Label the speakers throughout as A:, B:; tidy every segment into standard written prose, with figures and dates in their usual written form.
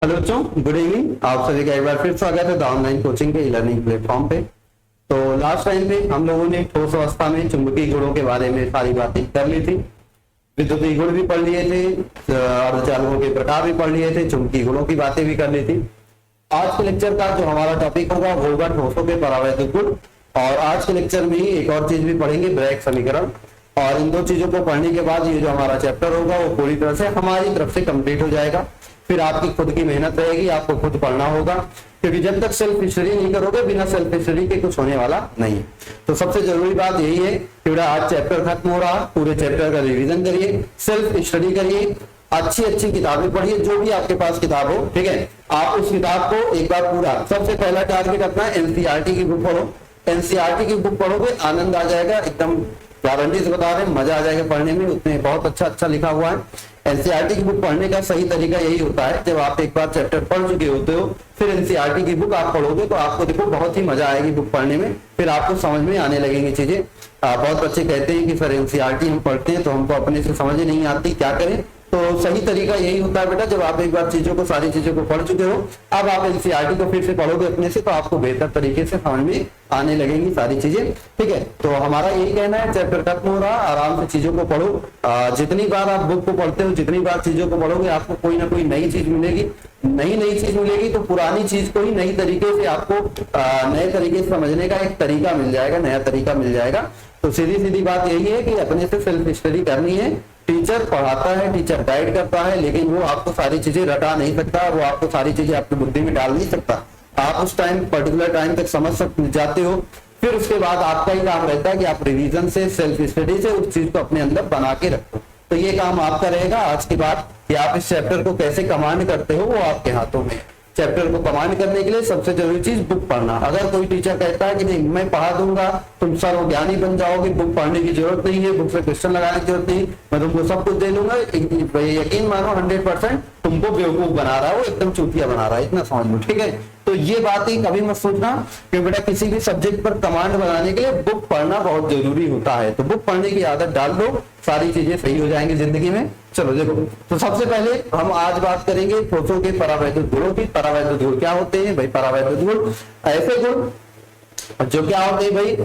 A: Hello बच्चों, good evening. आप सभी का एक बार फिर स्वागत है द ऑनलाइन कोचिंग के लर्निंग प्लेटफॉर्म पे। तो लास्ट टाइम में हम लोगों ने ठोस अवस्था में चुंबकीय गुणों के बारे में सारी बातें कर ली थी। विद्युतीय गुण भी पढ़ लिए थे, अर्धचालकों के प्रकार भी पढ़ लिए थे, चुंबकीय गुणों की बातें भी कर ली थी। आज के लेक्चर का जो हमारा टॉपिक होगा वो होगा ठोसों के परावैद्युत गुण। और आज के लेक्चर में ही एक और चीज भी पढ़ेंगे, ब्रैग समीकरण। और इन दो चीजों को पढ़ने के बाद ये जो हमारा चैप्टर होगा वो पूरी तरह से हमारी तरफ से कंप्लीट हो जाएगा। फिर आपकी खुद की मेहनत रहेगी, आपको खुद पढ़ना होगा, क्योंकि जब तक सेल्फ स्टडी नहीं करोगे, बिना सेल्फ स्टडी के कुछ होने वाला नहीं। तो सबसे जरूरी बात यही है कि आज चैप्टर खत्म हो रहा, पूरे चैप्टर का रिवीजन करिए, सेल्फ स्टडी करिए, अच्छी अच्छी किताबें पढ़िए, जो भी आपके पास किताब हो, ठीक है। आप उस किताब को एक बार पूरा, सबसे पहला टारगेट अपना एनसीईआरटी की बुक पढ़ो। एनसीईआरटी की बुक पढ़ोगे, आनंद आ जाएगा, एकदम गारंटी से बता रहे हैं, मजा आ जाएगा पढ़ने में। उसमें बहुत अच्छा अच्छा लिखा हुआ है। एनसीईआरटी की बुक पढ़ने का सही तरीका यही होता है, जब आप एक बार चैप्टर पढ़ चुके होते हो, फिर एनसीईआरटी की बुक आप पढ़ोगे तो आपको देखो बहुत ही मजा आएगी बुक पढ़ने में, फिर आपको समझ में आने लगेंगी चीजें। बहुत बच्चे कहते हैं कि सर एनसीईआरटी हम पढ़ते हैं तो हमको अपने से समझ ही नहीं आती, क्या करें। तो सही तरीका यही होता है बेटा, जब आप एक बार चीजों को, सारी चीजों को पढ़ चुके हो, अब आप एनसीईआरटी को फिर से पढ़ोगे अपने से, तो आपको बेहतर तरीके से समझ में आने लगेंगी सारी चीजें, ठीक है। तो हमारा यही कहना है, चैप्टर खत्म हो रहा, आराम से चीजों को पढ़ो। जितनी बार आप बुक को पढ़ते हो, जितनी बार चीजों को पढ़ोगे, आपको कोई ना कोई नई चीज मिलेगी। नई चीज मिलेगी तो पुरानी चीज को ही नई तरीके से आपको नए तरीके से समझने का एक तरीका मिल जाएगा, नया तरीका मिल जाएगा। तो सीधी सीधी बात यही है कि अपने से सेल्फ स्टडी करनी है। टीचर पढ़ाता है, टीचर गाइड करता है, लेकिन वो आपको सारी चीजें रटा नहीं सकता, वो आपको सारी चीजें आपकी बुद्धि में डाल नहीं सकता। आप उस टाइम, पर्टिकुलर टाइम तक समझ जाते हो, फिर उसके बाद आपका ही काम रहता है कि आप रिवीजन से, सेल्फ स्टडी से उस चीज को अपने अंदर बना के रखो। तो ये काम आपका रहेगा आज के बाद, कि आप इस चैप्टर को कैसे कमांड करते हो वो आपके हाथों में। चैप्टर को कमांड करने के लिए सबसे जरूरी चीज बुक पढ़ना। अगर कोई टीचर कहता है कि नहीं मैं पढ़ा दूंगा, तुम सर्वज्ञानी बन जाओगे, बुक पढ़ने की जरूरत नहीं है, बुक से क्वेश्चन लगाने की जरूरत नहीं, मैं तुमको सब कुछ दे दूंगा, यकीन मानो 100% तुमको बेवकूफ बना रहा है, वो एकदम चूतिया बना रहा है, इतना समझ लो, ठीक है। तो ये बात ही कभी मत सोचना कि बेटा किसी भी सब्जेक्ट पर कमांड बनाने के लिए बुक पढ़ना बहुत जरूरी होता है। तो बुक पढ़ने की आदत डाल दो, सारी चीजें सही हो जाएंगी जिंदगी में। चलो देखो, तो सबसे पहले हम आज बात करेंगे ठोसों के परावैद्युत गुणों की। परावैद्युत गुण क्या होते हैं भाई? परावैद्युत गुण ऐसे गुण जो क्या होते हैं भाई,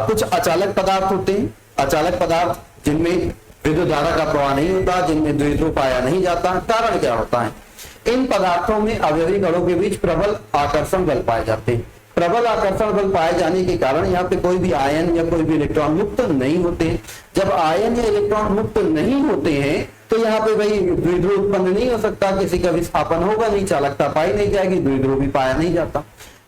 A: कुछ अचालक पदार्थ होते हैं, अचालक पदार्थ जिनमें विद्युत धारा का प्रवाह नहीं होता, जिनमें द्विध्रुव पाया नहीं जाता। कारण क्या होता है? इन पदार्थों में अवयवी कणों के बीच प्रबल आकर्षण बल पाए जाते हैं। प्रबल आकर्षण बल पाए जाने के कारण यहाँ पे कोई भी आयन या कोई भी इलेक्ट्रॉन मुक्त नहीं होते। जब आयन या इलेक्ट्रॉन मुक्त नहीं होते हैं तो यहाँ पे भाई द्विध्रुव उत्पन्न नहीं हो सकता, किसी का विस्थापन होगा नहीं, चालकता पाई नहीं जाएगी, द्विध्रुव भी पाया नहीं जाता।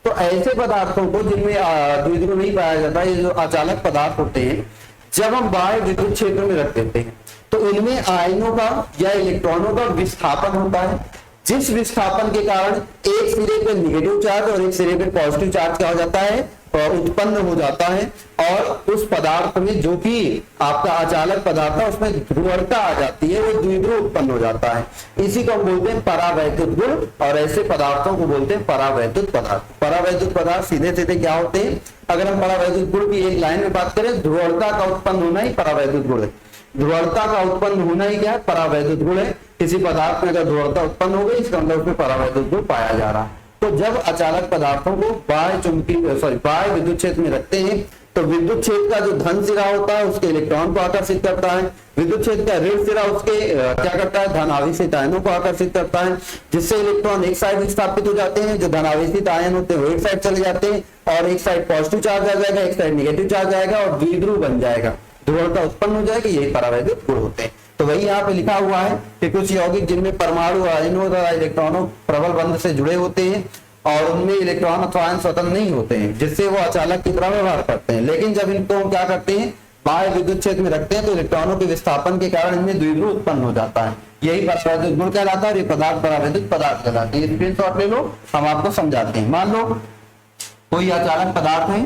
A: तो ऐसे पदार्थों को जिनमें द्विध्रुव नहीं पाया जाता, ये जो अचालक पदार्थ होते हैं, जब हम बाह्य विद्युत क्षेत्र में रख देते हैं तो इनमें आयनों का या इलेक्ट्रॉनों का विस्थापन होता है। जिस विस्थापन के कारण एक सिरे पे निगेटिव चार्ज और एक सिरे पे पॉजिटिव चार्ज क्या हो जाता है, उत्पन्न हो जाता है। और उस पदार्थ में जो कि आपका अचालक पदार्थ है उसमें ध्रुवणता आ जाती है, वो द्विध्रुव उत्पन्न हो जाता है। इसी को हम बोलते हैं परावैद्युत गुण, और ऐसे पदार्थों को बोलते हैं परावैद्युत पदार्थ। परावैद्युत पदार्थ सीधे सीधे क्या होते हैं? अगर हम परावैद्युत गुण की एक लाइन में बात करें, ध्रुवणता का उत्पन्न होना ही परावैद्युत गुण है। ध्रुवणता का उत्पन्न होना ही क्या है? परावैद्युत गुण है। किसी पदार्थ में अगर ध्रुवणता उत्पन्न हो गई, इसका मतलब उसमें परावैद्युत गुण पाया जा रहा है। तो जब अचालक पदार्थों को बाह्य विद्युत क्षेत्र में रखते हैं तो विद्युत क्षेत्र का जो धन सिरा होता है उसके इलेक्ट्रॉन को आकर्षित करता है, विद्युत क्षेत्र का ऋण सिरा उसके क्या करता है? धन आवेशित आयनों को आकर्षित करता है, जिससे इलेक्ट्रॉन एक साइड विस्थापित हो जाते हैं, जो धन आवेशित आयन होते हैं वो एक साइड चले जाते हैं, और एक साइड पॉजिटिव चार्ज आ जाएगा, एक साइड निगेटिव चार्ज आएगा और द्विध्रुव बन जाएगा, ध्रुवणता उत्पन्न हो जाएगी। यही परावैद्युत गुण होते हैं। तो वही यहाँ पे लिखा हुआ है कि कुछ यौगिक जिनमें परमाणु आयनों तथा इलेक्ट्रॉनों प्रबल बंध से जुड़े होते हैं और उनमें इलेक्ट्रॉन अथवा आयन स्वतंत्र नहीं होते हैं, जिससे वो अचालक की तरह व्यवहार करते हैं। लेकिन जब इनको हम क्या करते हैं, बाह्य विद्युत क्षेत्र में रखते हैं, तो इलेक्ट्रॉनों के विस्थापन के कारण इनमें द्विध्रुव उत्पन्न हो जाता है। यही परावैद्युत गुण कहलाता है। ये पदार्थ परावैद्युत पदार्थ कहलाते हैं। स्क्रीनशॉट ले लो, हम आपको समझाते हैं। मान लो कोई अचालक पदार्थ है,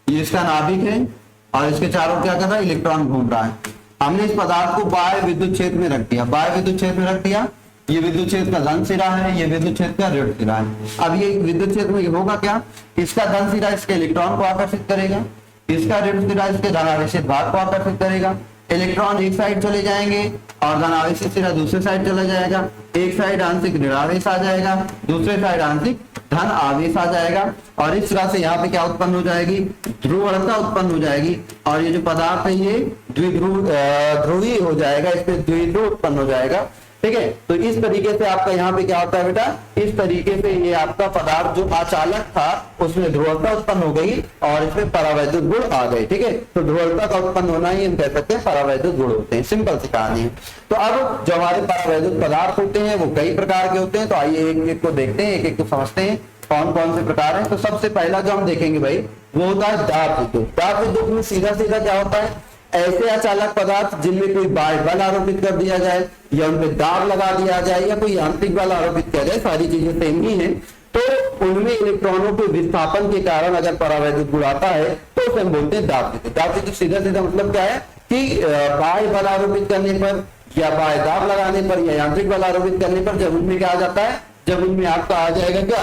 A: ये इसका नाभिक है और इसके चारों क्या कर रहा है? इलेक्ट्रॉन घूम रहा है। हमने इस पदार्थ को बाह्य विद्युत क्षेत्र में रख दिया, बाह्य विद्युत क्षेत्र में रख दिया। ये विद्युत क्षेत्र का धन सिरा है, ये विद्युत क्षेत्र का ऋण सिरा है। अब ये विद्युत क्षेत्र में होगा क्या? इसका धन सिरा इसके इलेक्ट्रॉन को आकर्षित करेगा, इसका ऋण सिरा इसके धनावेशित भाग को आकर्षित करेगा, इलेक्ट्रॉन एक साइड चले जाएंगे और धनावेशी सिरा दूसरे साइड चला जाएगा। एक साइड आंशिक ऋणावेश आ जाएगा, दूसरे साइड आंशिक धन आवेश आ जाएगा और इस तरह से यहाँ पे क्या उत्पन्न हो जाएगी, ध्रुवणता उत्पन्न हो जाएगी और ये जो पदार्थ है ये ध्रुवीय हो जाएगा, इसमें द्विध्रुव उत्पन्न हो जाएगा। ठीक है, तो इस तरीके से आपका यहाँ पे क्या होता है बेटा, इस तरीके से ये आपका पदार्थ जो अचालक था उसमें ध्रुवता उत्पन्न हो गई और इसमें परावैद्युत गुण आ गए। ठीक है, तो ध्रुवता का उत्पन्न होना ही हम कह सकते हैं परावैद्युत गुण होते हैं। सिंपल सी कहानी है। तो अब जो हमारे परावैद्युत पदार्थ होते हैं वो कई प्रकार के होते हैं, तो आइए एक एक को देखते हैं, एक एक को समझते हैं कौन कौन से प्रकार हैं। तो सबसे पहला जो हम देखेंगे भाई वो होता है दाब विद्युत। दाब विद्युत में सीधा सीधा क्या होता है, ऐसे अचालक पदार्थ जिनमें कोई बाह्य बल आरोपित कर दिया जाए या उनपे दाब लगा दिया जाए या कोई यांत्रिक बल आरोपित किया जाए, सारी चीजें सेम ही हैं, तो उनमें इलेक्ट्रॉनों के विस्थापन के कारण अगर परावैद्युत गुण आता है तो उसे हम बोलते हैं दाब विद्युत। दाब विद्युत सीधा सीधा मतलब क्या है कि बाह्य बल आरोपित करने पर या बाह्य दाब लगाने पर या यांत्रिक बल आरोपित करने पर जब उनमें क्या आ जाता है, जब उनमें आपका आ जाएगा क्या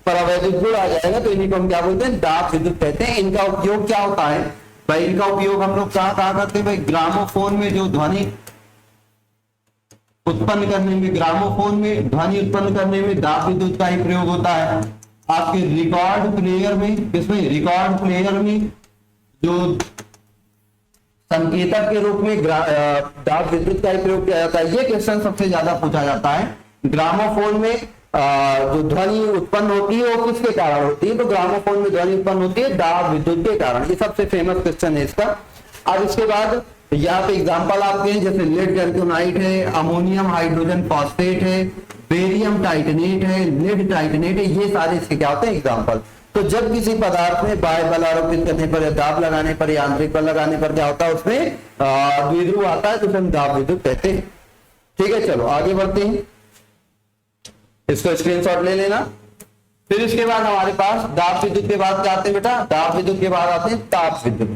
A: परावैद्युत गुण आ जाएगा, तो इन्हीं को हम क्या बोलते हैं, दाब विद्युत कहते हैं। इनका उपयोग क्या होता है भाई, इनका उपयोग हम लोग कहाँ करते हैं भाई, ग्रामोफोन में जो ध्वनि उत्पन्न करने में, ग्रामोफोन में ध्वनि उत्पन्न करने में दाब विद्युत का ही प्रयोग होता है। आपके रिकॉर्ड प्लेयर में, किसमें, रिकॉर्ड प्लेयर में जो संकेतक के रूप में दाब विद्युत का ही प्रयोग किया जाता है। ये क्वेश्चन सबसे ज्यादा पूछा जाता है। ग्रामोफोन में जो ध्वनि उत्पन्न होती है वो किसके कारण होती है, तो ग्रामोफोन में ध्वनि उत्पन्न होती है दाब विद्युत के कारण। ये सबसे फेमस क्वेश्चन है इसका। अब इसके बाद यहाँ पे एग्जांपल आपके हैं, जैसे लेड जर्कोनाइट है, अमोनियम हाइड्रोजन फॉस्फेट है, बेरियम टाइटेनेट है, लेड टाइटेनेट है, ये सारे इसके क्या होते हैं एग्जांपल। तो जब किसी पदार्थ में बाह्य बल आरोपित करने पर या दाब लगाने पर या आंतरिक बल लगाने पर क्या होता है, उसमें द्विध्रुव आता है, तो उसे हम दाब विद्युत कहते हैं। ठीक है, चलो आगे बढ़ते हैं, इसको स्क्रीनशॉट ले लेना। फिर इसके बाद हमारे पास दाब विद्युत के बाद क्या आते हैं बेटा, दाब विद्युत के बाद आते हैं ताप विद्युत।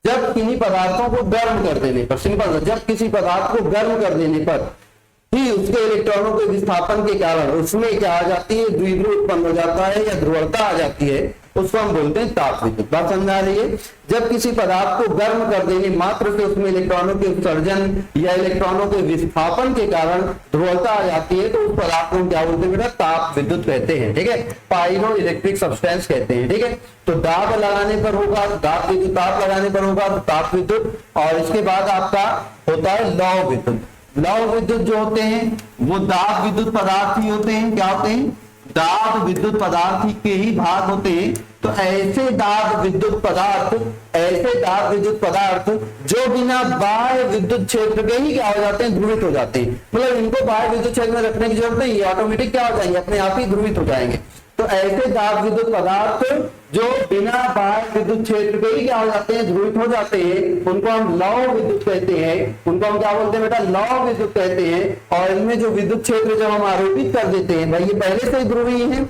A: जब किन्हीं पदार्थों को गर्म कर देने पर, सिंपल, जब किसी पदार्थ को गर्म कर देने पर ही उसके इलेक्ट्रॉनों के विस्थापन के कारण उसमें क्या आ जाती है, द्विध्रुव उत्पन्न हो जाता है या ध्रुवता आ जाती है, उसको हम बोलते हैं ताप विद्युत। बात समझ आ रही है। जब किसी पदार्थ को गर्म कर देने मात्र से उसमें इलेक्ट्रॉनों के उत्सर्जन या इलेक्ट्रॉनों के विस्थापन के कारण ध्रुवता आ जाती है, तो उस पदार्थ को क्या बोलते हैं बेटा, ताप विद्युत कहते हैं। ठीक है, पायरो इलेक्ट्रिक सब्सटेंस कहते हैं। ठीक है, तो दाब लगाने पर होगा दाब विद्युत, ताप लगाने पर होगा तो ताप विद्युत। और इसके बाद आपका होता है लौह विद्युत। लौह विद्युत जो होते हैं वो दाब विद्युत पदार्थ ही होते हैं। क्या होते हैं, दाब विद्युत पदार्थ के ही भाग होते हैं। तो ऐसे दाब विद्युत पदार्थ, ऐसे दाब विद्युत पदार्थ जो बिना बाह्य विद्युत क्षेत्र के ही क्या हो जाते हैं, ध्रुवित हो जाते हैं। मतलब इनको बाह्य विद्युत क्षेत्र में रखने की जरूरत नहीं, ये ऑटोमेटिक क्या हो जाएंगे, अपने आप ही ध्रुवित हो जाएंगे। तो ऐसे दाब विद्युत पदार्थ जो बिना बाह्य विद्युत क्षेत्र के ही क्या हो जाते हैं, ध्रुवित हो जाते हैं, उनको हम लौह विद्युत कहते हैं। उनको हम क्या बोलते हैं बेटा, लौह विद्युत कहते हैं। और इनमें जो विद्युत क्षेत्र जब हम आरोपित कर देते हैं, भाई ये पहले से ही ध्रुवीय है,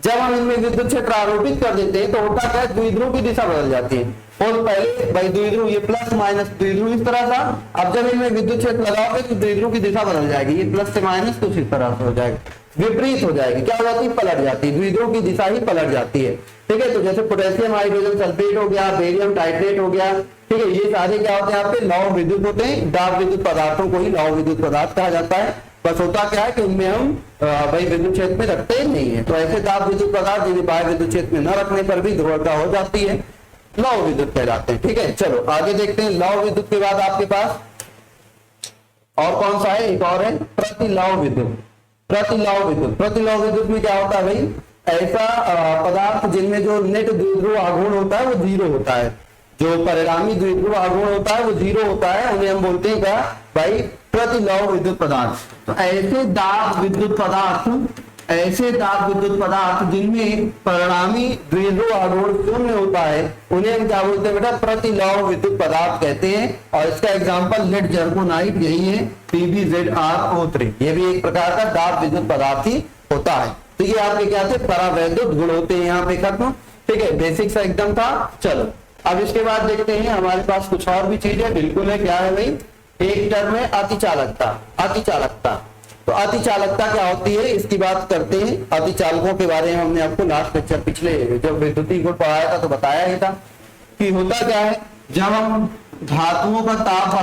A: जब हम इनमें विद्युत क्षेत्र आरोपित कर देते हैं तो होता क्या है, द्विध्रुव की दिशा बदल जाती है। और पहले भाई द्विध्रुव ये प्लस माइनस द्विध्रुव इस तरह था, अब जब इनमें विद्युत क्षेत्र लगाओगे तो द्विध्रुव की दिशा बदल जाएगी, ये प्लस से माइनस तो इस तरह से हो जाएगा, विपरीत हो जाएगी। क्या हो जाती है, पलट जाती है, द्विध्रुव की दिशा ही पलट जाती है। ठीक है, तो जैसे पोटेशियम हाइड्रोजन सल्फेट हो गया, बेरियम टाइट्रेट हो गया, ठीक है, ये सारे क्या होते हैं आपके लौह विद्युत होते हैं। दाब विद्युत पदार्थों को ही लौह विद्युत पदार्थ कहा जाता है। बस होता क्या है कि उनमें हम भाई विद्युत क्षेत्र में रखते ही नहीं है। तो ऐसे दाब विद्युत पदार्थ जिन्हें बाह्य विद्युत क्षेत्र में न रखने पर भी ध्रुवता हो जाती है, लौह विद्युत कहलाते हैं। ठीक है, चलो आगे देखते हैं। लौह विद्युत के बाद आपके पास और कौन सा है, एक और है प्रतिलौह विद्युत। प्रतिलौह विद्युत, प्रतिलौह विद्युत में क्या होता है भाई, ऐसा पदार्थ जिनमें जो नेट द्विध्रुव आघूर्ण होता है वो 0 होता है, जो परिणामी द्विध्रुव आघूर्ण होता है वो 0 होता है, उन्हें हम बोलते हैं क्या भाई, प्रतिलौह विद्युत पदार्थ। तो ऐसे दाब विद्युत पदार्थ, ऐसे दाब विद्युत पदार्थ जिनमें परिणामी द्विध्रुव आघूर्ण 0 होता है, उन्हें हम क्या बोलते हैं बेटा, प्रतिलौह विद्युत पदार्थ कहते हैं। और इसका एग्जांपल लेड जर्कोनाइट यही है, PbZrO3, ये भी एक प्रकार का दाब विद्युत पदार्थ ही होता है। तो ये आपके क्या थे, परावैद्युत गुण होते हैं, यहाँ पे खत्म। ठीक है, बेसिक सा एकदम था। चलो अब इसके बाद देखते हैं, हमारे पास कुछ और भी चीज है, बिल्कुल है, क्या है भाई, एक टर्म है अतिचालकता। अतिचालकता, तो अतिचालकता क्या होती है इसकी बात करते हैं। अतिचालकों के बारे में हमने आपको लास्ट लेक्चर पिछले जब विद्युतीय गुण पढ़ाया था तो बताया ही था कि होता क्या है, जब हम धातुओं का ताप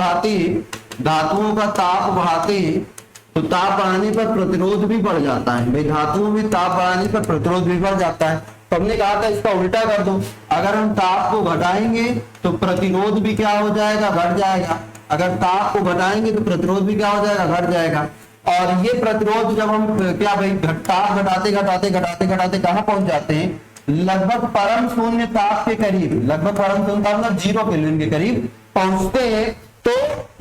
A: बढ़ाते हैं तो ताप बढ़ाने पर प्रतिरोध भी बढ़ जाता है। भाई धातुओं में ताप बढ़ाने पर प्रतिरोध भी बढ़ जाता है। तो हमने कहा था इसका उल्टा कर दो, अगर हम ताप को घटाएंगे तो प्रतिरोध भी क्या हो जाएगा, घट जाएगा। अगर ताप को घटाएंगे तो प्रतिरोध भी क्या हो जाएगा, घट जाएगा। और ये प्रतिरोध जब हम क्या भाई ताप घटाते घटाते घटाते घटाते कहाँ पहुंच जाते हैं, लगभग परम शून्य ताप के करीब, लगभग परम शून्य ताप मतलब 0 केल्विन के करीब पहुंचते हैं। तो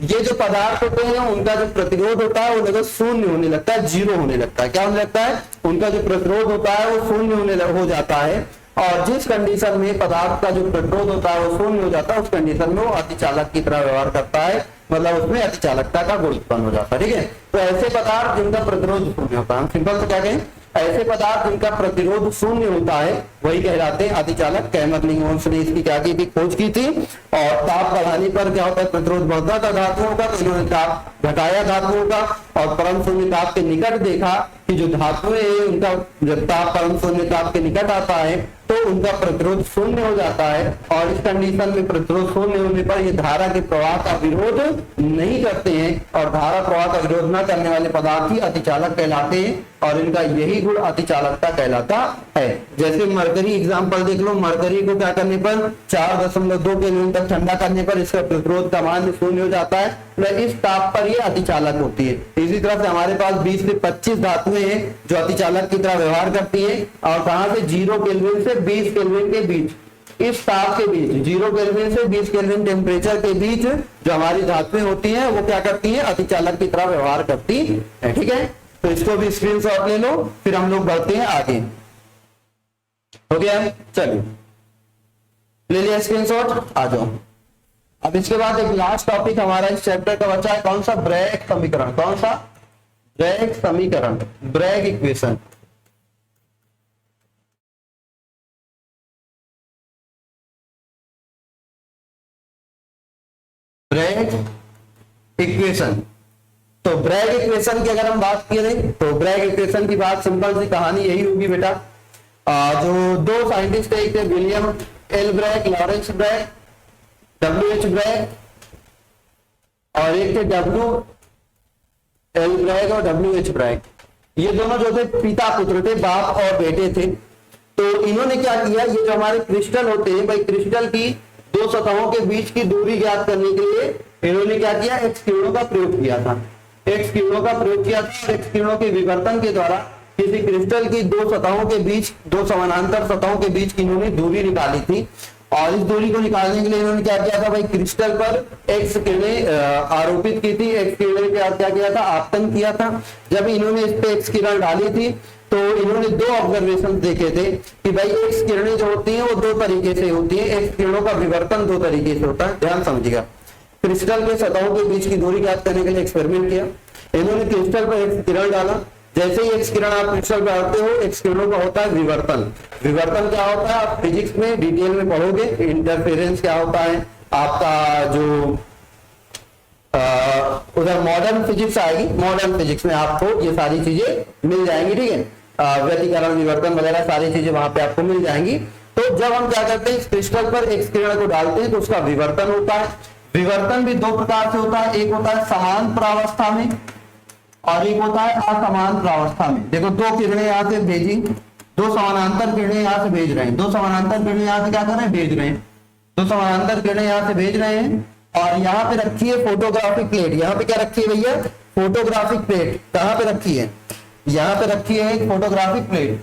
A: ये जो पदार्थ होते हैं उनका जो प्रतिरोध होता है वो लगभग शून्य होने लगता है, 0 होने लगता है। क्या होने लगता है, उनका जो प्रतिरोध होता है वो शून्य हो जाता है। और जिस कंडीशन में पदार्थ का जो प्रतिरोध होता है वो शून्य हो जाता है, उस कंडीशन में वो अतिचालक की तरह व्यवहार करता है, मतलब उसमें अतिचालकता का गुण उत्पन्न हो जाता है। ठीक है, तो ऐसे पदार्थ जिनका प्रतिरोध शून्य होता है, सिंपल से क्या कहें, ऐसे पदार्थ जिनका प्रतिरोध शून्य होता है वही कहलाते हैं अतिचालक। कैमर्लिंग-ओम्स ने इसकी क्या की थी, खोज की थी। और ताप बढ़ाने पर क्या होता है, प्रतिरोध बढ़ता था धातुओं का, तो इन्होंने ताप घटाया धातुओं का और परम शून्य ताप के निकट देखा कि जो धातुएं हैं उनका जब ताप परम शून्य ताप के निकट आता है तो उनका प्रतिरोध शून्य हो जाता है। और इस कंडीशन में प्रतिरोध शून्य होने पर ये धारा के प्रवाह का विरोध नहीं करते हैं, और धारा प्रवाह का विरोध न करने वाले पदार्थ ही अतिचालक कहलाते हैं, और इनका यही गुण अतिचालकता कहलाता है। जैसे मरकरी एग्जांपल देख लो, मरकरी को क्या करने पर 4.2 केल्विन तक ठंडा करने पर इसका प्रतिरोध का मान शून्य हो जाता है, इस ताप पर ये अतिचालक होती है। इसी तरह से हमारे पास 20 से 25 धातुएं हैं जो अतिचालक की तरह व्यवहार करती है, और कहां से, 0 केल्विन से 20 केल्विन के बीच, इस ताप के बीच 0 केल्विन से 20 केल्विन टेम्परेचर के बीच जो हमारी धातुएं होती हैं वो क्या करती हैं, अतिचालक की तरह व्यवहार करती है। ठीक है, तो इसको भी स्क्रीनशॉट ले लो, फिर हम लोग बढ़ते हैं आगे। हो गया, चलिए ले लिया स्क्रीनशॉट, आ जाओ। अब इसके बाद एक लास्ट टॉपिक हमारा इस चैप्टर का बचा है, कौन सा, ब्रैग समीकरण। कौन सा, ब्रैग समीकरण, ब्रैग इक्वेशन। Bragg equation. तो ब्रैग इक्वेशन की अगर हम बात करें तो ब्रैग इक्वेशन की बात सिंपल सी कहानी यही होगी बेटा, जो दो साइंटिस्ट थे, एक थे William L Bragg, Lawrence Bragg, WH Bragg, और एक थे WL ब्रैग और WH ब्रैग। ये दोनों जो थे पिता पुत्र थे, बाप और बेटे थे। तो इन्होंने क्या किया, ये जो हमारे क्रिस्टल होते हैं भाई, क्रिस्टल की दो सतहों के बीच की दूरी ज्ञात करने के लिए इन्होंने क्या किया, एक्स किरणों का प्रयोग किया था। एक्स किरणों का प्रयोग किया था और एक्स किरणों के विवर्तन के द्वारा किसी क्रिस्टल की दो सतहों के बीच, दो समानांतर सतहों के बीच की इन्होंने दूरी निकाली थी। और इस दूरी को निकालने के लिए इन्होंने क्या किया था भाई, क्रिस्टल पर एक्स किरणें आरोपित की थी, एक्स किरणें क्या किया था, आपतन किया था। जब इन्होंने इस पे एक्स किरण डाली थी तो इन्होंने दो ऑब्जर्वेशन देखे थे कि भाई एक्स किरणें जो होती हैं वो दो तरीके से होती हैं, एक्स किरणों का विवर्तन दो तरीके से होता है, ध्यान समझिएगा। क्रिस्टल के सतहों के बीच की दूरी ज्ञात करने के लिए एक्सपेरिमेंट किया, इन्होंने क्रिस्टल पर एक्स किरण डाला। जैसे ही एक्स किरण आप क्रिस्टल पर डालते हो, एक्स किरणों का होता है विवर्तन। विवर्तन क्या होता है आप फिजिक्स में डिटेल में पढ़ोगे, इंटरफेरेंस क्या होता है आपका, जो उधर मॉडर्न फिजिक्स आएगी, मॉडर्न फिजिक्स में आपको ये सारी चीजें मिल जाएंगी। ठीक है, व्यतिकरण, विवर्तन वगैरह सारी चीजें वहां पे आपको मिल जाएंगी। तो जब हम क्या करते हैं, इस क्रिस्टल पर एक्स किरण को डालते हैं तो उसका विवर्तन होता है। विवर्तन भी दो प्रकार से होता है, एक होता है समान प्रावस्था में और एक होता है असमान प्रावस्था में। देखो दो किरणें यहां से भेजी, दो समानांतर किरणें यहां से भेज रहे हैं, दो समानांतर किरणें यहां से क्या कर रहे हैं, भेज रहे हैं, दो समानांतर किरणें यहां से भेज रहे हैं। और यहाँ पे रखी है फोटोग्राफिक प्लेट, यहाँ पे क्या रखी है भैया, फोटोग्राफिक प्लेट। कहाँ पे रखी है, यहाँ पे रखी है एक फोटोग्राफिक प्लेट,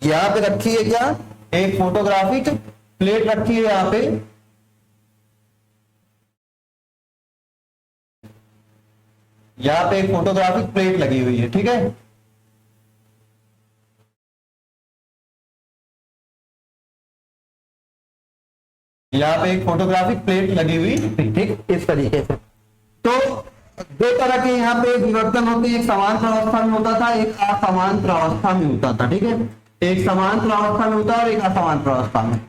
A: यहाँ पे रखी है क्या, एक फोटोग्राफिक प्लेट रखी है यहाँ पे। यहाँ पे एक फोटोग्राफिक प्लेट लगी हुई है, ठीक है। यहाँ पे एक फोटोग्राफिक प्लेट लगी हुई, ठीक, इस तरीके से। तो दो तरह के यहाँ पे विवर्तन होते हैं, एक समान प्रावस्था में होता था, एक असमान प्रावस्था में होता था। ठीक है, एक समान प्रावस्था में होता है और एक असमान प्रावस्था में।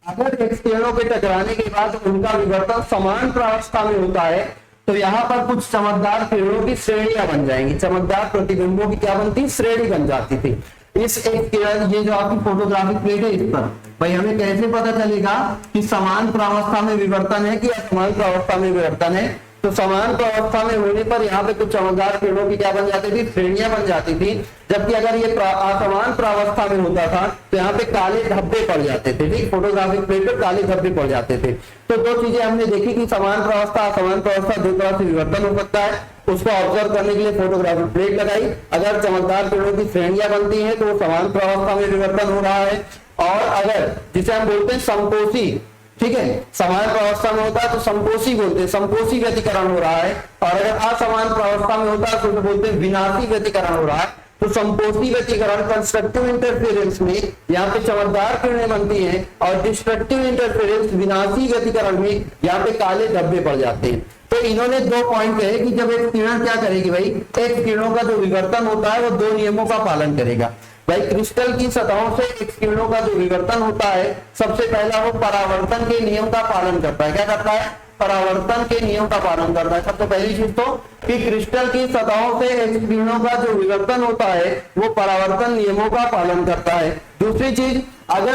A: अगर एक्स किरणों के टकराने के बाद उनका विवर्तन समान प्रावस्था में होता है तो यहाँ पर कुछ चमकदार किरणों की श्रेणियां बन जाएंगी, चमकदार प्रतिबिंबों की क्या बनती, श्रेणी बन जाती थी। इस एक किरण, ये जो आपकी फोटोग्राफिक प्लेट है इस पर, भाई हमें कैसे पता चलेगा कि समान प्रावस्था में विवर्तन है कि असमान प्रावस्था में विवर्तन है? तो समान प्रावस्था में होने पर यहाँ पे कुछ चमकदार किरणों की क्या बन जाती थी, श्रेणियां बन जाती थी, जबकि अगर ये असमान प्रावस्था में होता था तो यहाँ पे काले धब्बे पड़ जाते थे। ठीक, फोटोग्राफिक प्लेट पर काले धब्बे पड़ जाते थे। तो दो चीजें हमने देखी कि समान प्रावस्था असमान प्रावस्था दो तरह से विवर्तन हो सकता है, उसको ऑब्जर्व करने के लिए फोटोग्राफिक प्लेट लगाई। अगर चमकदार किरणों की श्रेणियां बनती हैं तो वो समान प्रावस्था में विवर्तन हो रहा है, और अगर जिसे हम बोलते हैं संपोषी, ठीक है, समान प्रावस्था में होता है तो संपोषी बोलते हैं, संपोषी व्यतिकरण हो रहा है, और अगर असमान प्रावस्था में होता है तो बोलते हैं विनाशी व्यतिकरण हो रहा है। तो संपोषी व्यतिकरण कंस्ट्रक्टिव इंटरफेरेंस में यहाँ पे चमकदार किरणें बनती हैं, और डिस्ट्रक्टिव इंटरफेरेंस विनाशी व्यतिकरण में यहाँ पे काले धब्बे पड़ जाते हैं। तो इन्होंने दो पॉइंट कहे कि जब एक किरण क्या करेगी भाई, एक किरणों का जो विवर्तन होता है वो दो नियमों का पालन करेगा। भाई क्रिस्टल की सतहों से एक्स किरणों का जो विवर्तन होता है, सबसे पहला वो परावर्तन के नियम का पालन करता है। क्या करता है? परावर्तन के नियम का पालन करता है। सबसे पहली चीज तो कि क्रिस्टल की सतहों से एक्स किरणों का जो विवर्तन होता है वो परावर्तन नियमों का पालन करता है। दूसरी चीज, अगर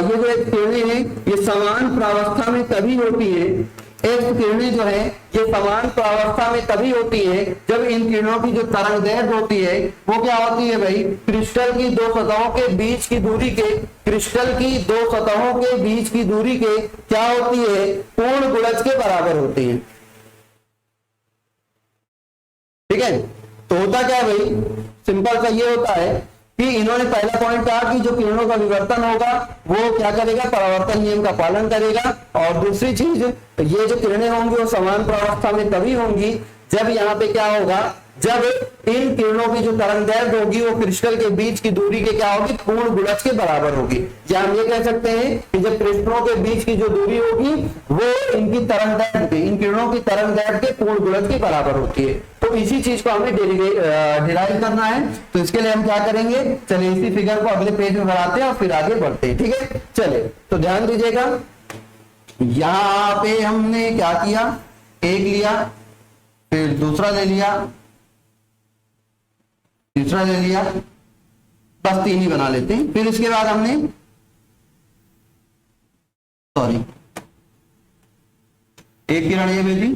A: ये जो एक किरणें हैं ये समान प्रावस्था में तभी होती है, एक किरणें जो है ये समान प्रावस्था में तभी होती है जब इन किरणों की जो तरंगदैर्घ्य होती है वो क्या होती है भाई, क्रिस्टल की दो सतहों के बीच की दूरी के, क्रिस्टल की दो सतहों के बीच की दूरी के क्या होती है, पूर्ण गुणज के बराबर होती है। ठीक है, तो होता क्या है भाई, सिंपल सा ये होता है कि इन्होंने पहला पॉइंट कहा कि जो किरणों का विवर्तन होगा वो क्या करेगा, परावर्तन नियम का पालन करेगा, और दूसरी चीज ये जो किरणें होंगी वो समान प्रावस्था में तभी होंगी जब यहाँ पे क्या होगा, जब इन किरणों की जो तरंगदैर्घ्य होगी वो क्रिस्टल के बीच की दूरी के क्या होगी, पूर्ण गुणज के बराबर होगी। या हम ये कह सकते हैं कि जब क्रिस्टलों के बीच की जो दूरी होगी वो इनकी तरंगदैर्घ्य, इन किरणों की तरंगदैर्घ्य के पूर्ण गुणज के बराबर होती है। तो इसी चीज को हमें डिराइव करना है। तो इसके लिए हम क्या करेंगे, चलिए इसी फिगर को अगले पेज में बनाते हैं और फिर आगे बढ़ते हैं। ठीक है, चलिए तो ध्यान दीजिएगा, यहाँ पे हमने क्या किया, एक लिया, फिर दूसरा ले लिया, तीसरा ले लिया, बस तीन ही बना लेते हैं। फिर इसके बाद हमने एक किरण ये भेजी,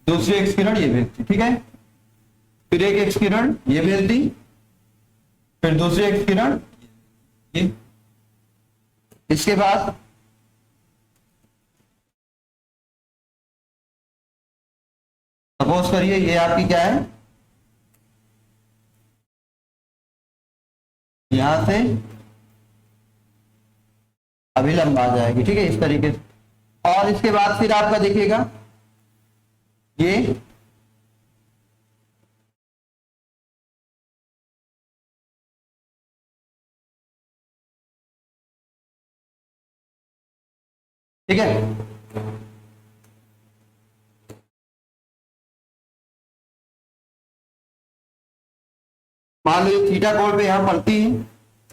A: दूसरी एक्स किरण ये भेज दी, ठीक है, फिर एक एक्स किरण ये भेज दी, फिर दूसरी एक्स किरण ये, इसके बाद सपोज करिए ये आपकी क्या है, यहां से अभिलंब आ जाएगी, ठीक है, इस तरीके से। और इसके बाद फिर आपका देखिएगा ये ठीक है, मान लो थीटा कोण पे यहां पड़ती है,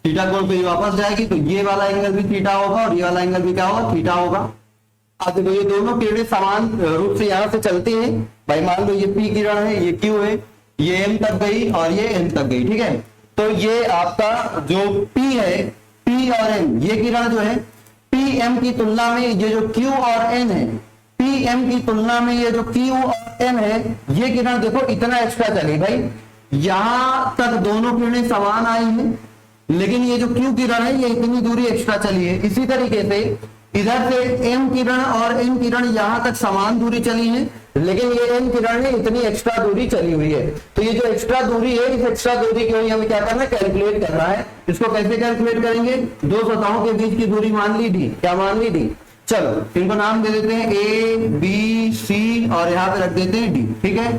A: थीटा कोण पे वापस जाएगी तो ये वाला एंगल भी थीटा होगा और ये वाला एंगल भी क्या होगा, थीटा होगा। अब देखो ये दोनों किरणें समान रूप से यहां से चलती हैं भाई, मान लो ये पी किरण है, ये क्यू है, ये एम तक गई और ये एन तक गई, ठीक है। तो ये आपका जो पी है, पी और एम, ये किरण जो है पी एम की तुलना में ये जो क्यू और एन है, पी एम की तुलना में ये जो क्यू और एन है, ये किरण देखो इतना एक्स्ट्रा चली भाई, यहां तक दोनों किरणें समान आई हैं, लेकिन ये जो क्यू किरण है ये इतनी दूरी एक्स्ट्रा चली है। इसी तरीके से इधर से एम किरण और एन किरण यहां तक समान दूरी चली है, लेकिन ये एन किरण ने इतनी एक्स्ट्रा दूरी चली हुई है। तो ये जो एक्स्ट्रा दूरी है, इस एक्स्ट्रा दूरी की हमें क्या करना है, कैलकुलेट करना है। इसको कैसे कैलकुलेट करेंगे, दो सतहों के बीच की दूरी मान ली डी, क्या मान ली डी, चलो इनको नाम दे देते हैं ए बी सी और यहाँ पे रख देते हैं डी, ठीक है।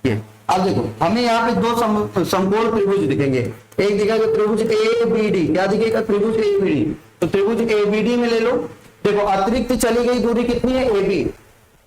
A: ये अब देखो हमें यहाँ पे दो समकोण त्रिभुज दिखेंगे, एक दिखेगा त्रिभुज ए बी डी, क्या दिखेगा, त्रिभुज ए बी डी। तो त्रिभुज ए बी डी में ले लो, देखो अतिरिक्त चली गई दूरी कितनी है, ए बी,